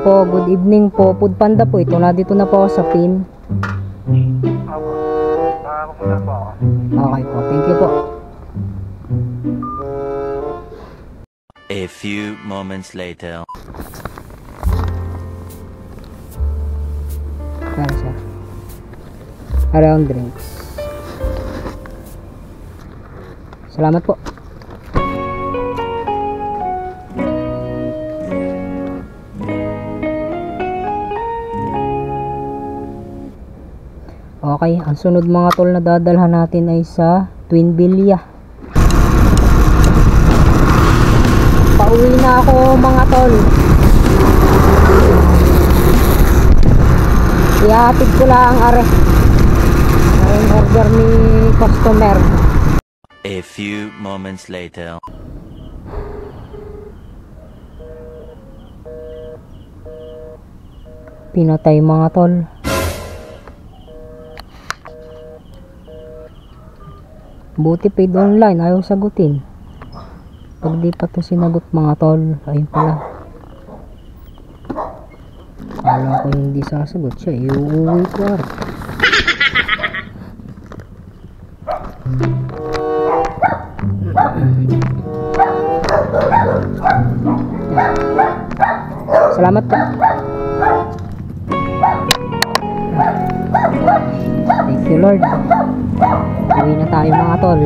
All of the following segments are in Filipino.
po, good evening po. Food Panda po ito. Nandito na po ako sa PIN. Mapunta po ako. Okay po, thank you po. A few moments later. Kaya siya. Around drinks. Salamat po. Okay, ang sunod mga tol na dadalhan natin ay sa Twin Villa. Pauwi na ako mga tol. Ihatid ko lang are. Ang order ni customer. A few moments later. Pinatay mga tol. Buti paid online, ayaw sagutin. Pag di pa to sinagot mga tol, ayun pala. Alam ko hindi sasagot siya, iuwi ko ar. Salamat po. Thank you Lord. Uwi na tayo mga tol.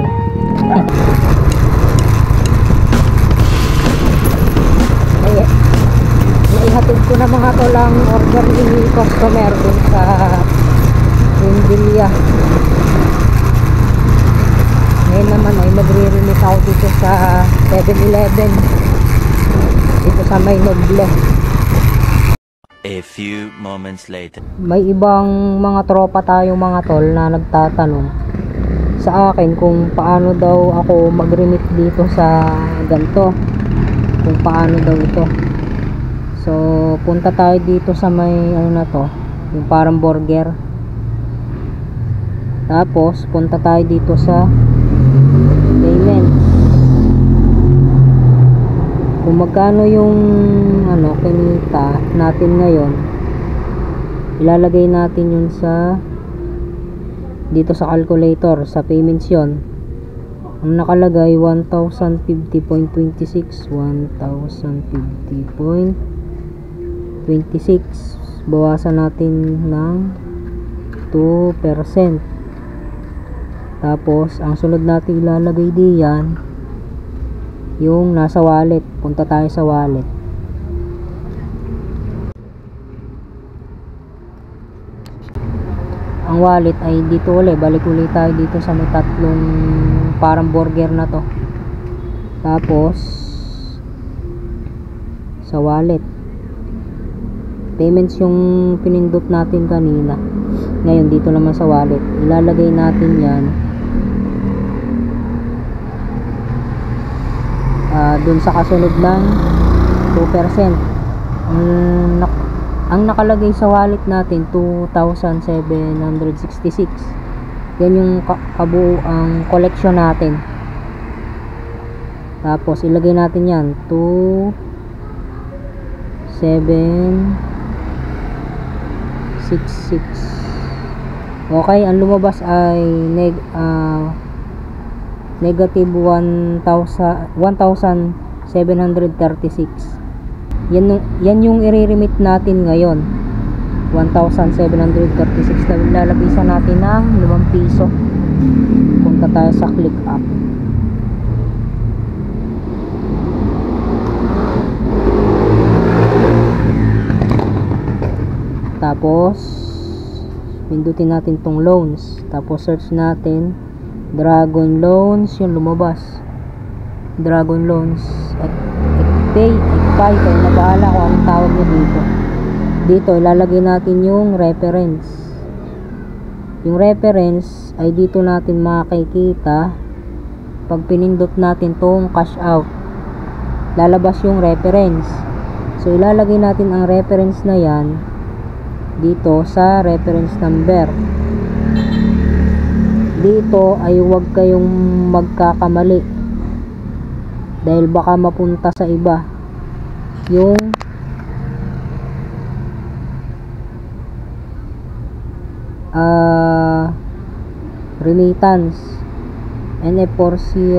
Naihatid ko na mga tol ang order ni customer dun sa Villa. Ngayon naman ay magre-release ako dito sa 7-Eleven dito sa May Noble. A few moments later. May ibang mga tropa tayo mga tol na nagtatanong sa akin kung paano daw ako mag-remit dito sa ganito, kung paano daw ito. So punta tayo dito sa may ano na to, yung parang burger. Tapos punta tayo dito sa payment, kung magkano yung ano kinita natin ngayon. Ilalagay natin yun sa dito sa calculator, sa payments yun. Ang nakalagay 1050.26, 1050.26. bawasan natin ng 2%. Tapos ang sunod natin ilalagay diyan yung nasa wallet. Punta tayo sa wallet. Ang wallet ay dito ulit, balik ulit tayo dito sa may tatlong parang burger na to. Tapos sa wallet, payments yung pinindot natin kanina. Ngayon dito naman sa wallet, ilalagay natin yan dun sa kasunod ng 2%. Ang nakalagay sa wallet natin 2,766. Yan yung kabuuang collection natin. Tapos ilagay natin yan 2,766. Okay, ang lumabas ay negative 1,736. Yan yung i-remit natin ngayon, 1,736. Lalagay sa natin ng 5 piso. Punta tayo sa click up. Tapos pindutin natin tong loans. Tapos search natin Dragon Loans, yung lumabas Dragon Loans Pay, Ekpay, kayo na bahala kung anong tawag nyo dito. Dito ilalagay natin yung reference. Yung reference ay dito natin makikita. Pag pinindot natin tong cash out, lalabas yung reference. So ilalagay natin ang reference na yan dito sa reference number. Dito ay huwag kayong magkakamali dahil baka mapunta sa iba yung remittance NF40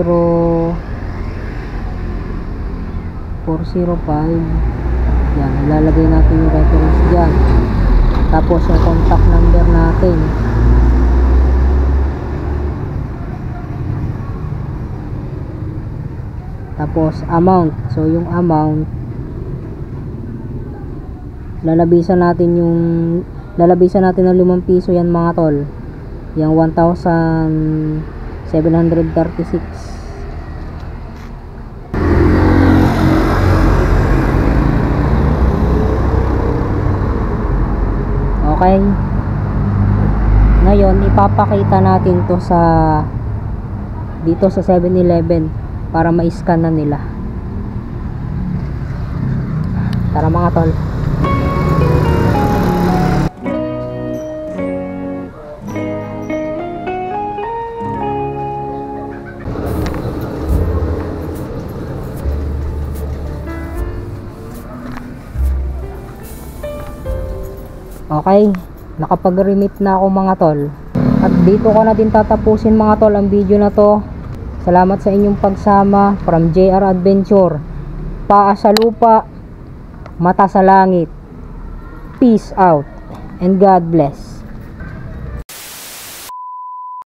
405. Yan, ilalagay natin yung reference dyan, tapos yung contact number natin. Tapos amount, so yung amount lalabisan natin ng 5 piso yan mga tol, yung 1,736. Okay, ngayon ipapakita natin to dito sa 7-Eleven para ma-scan na nila. Tara mga tol. Okay, nakapag-remit na ako mga tol. At dito ko na din tatapusin mga tol ang video na to. Salamat sa inyong pagsama. From JR Adventure, paa sa lupa, mata sa langit. Peace out and God bless.